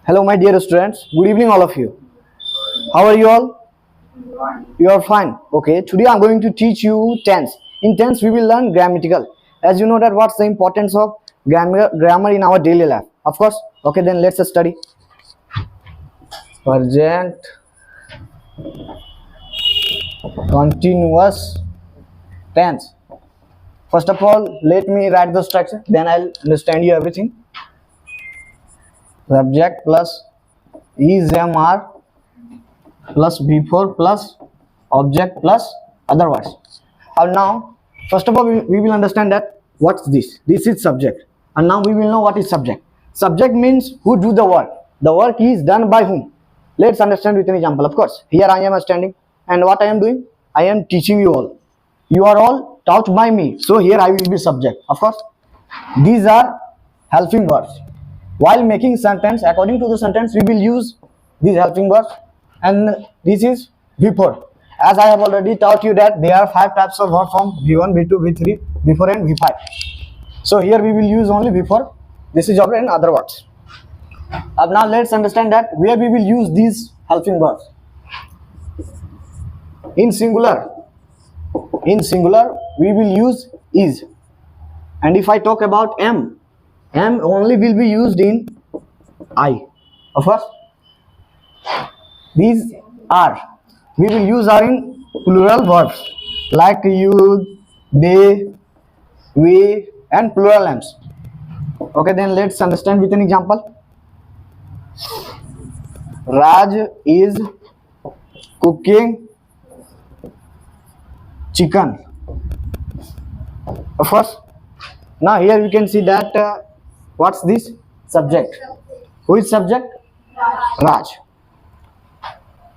Hello my dear students, good evening all of you. How are you all? You are fine. Okay, today I am going to teach you tense. In tense we will learn grammatical. As you know that what's the importance of grammar in our daily life. Of course. Okay, then let's study. Present continuous tense. First of all, let me write the structure, then I'll understand you everything. Subject plus is MR plus before plus object plus other words. And now, first of all, we will understand that what's this. This is subject. And now we will know what is subject. Subject means who do the work. The work is done by whom. Let's understand with an example. Of course, here I am standing, and what I am doing? I am teaching you all. You are all taught by me. So here I will be subject. Of course, these are helping verbs. While making sentence, according to the sentence, we will use these helping verbs, and this is before. As I have already taught you that there are 5 types of verb form: V1, V2, V3, before and V5. So here we will use only before. This is object and other words. Now let's understand that where we will use these helping verbs. In singular we will use is, and if I talk about am only will be used in I. Of course, these are we will use are in plural verbs like you, they, we, and plural names. Okay, then let's understand with an example. Raj is cooking chicken. Of course, now here you can see that what's this? Subject. Who is subject? Raj.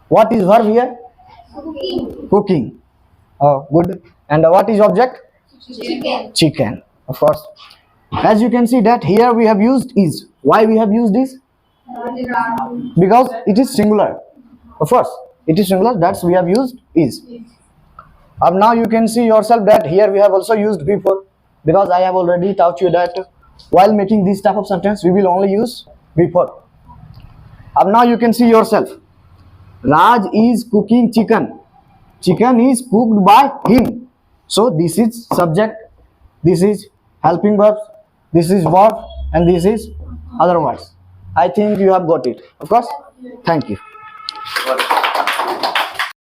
What is verb here? Cooking. Oh, good. And what is object? Chicken. Of course. As you can see that here we have used is. Why we have used this? Because it is singular. Of course, it is singular. That's we have used is. Now you can see yourself that here we have also used before, because I have already taught you that while making this type of sentence we will only use before. Now you can see yourself. Raj is cooking chicken. Chicken is cooked by him. So this is subject, this is helping verbs, this is verb, and this is other words. I think you have got it. Of course. Thank you.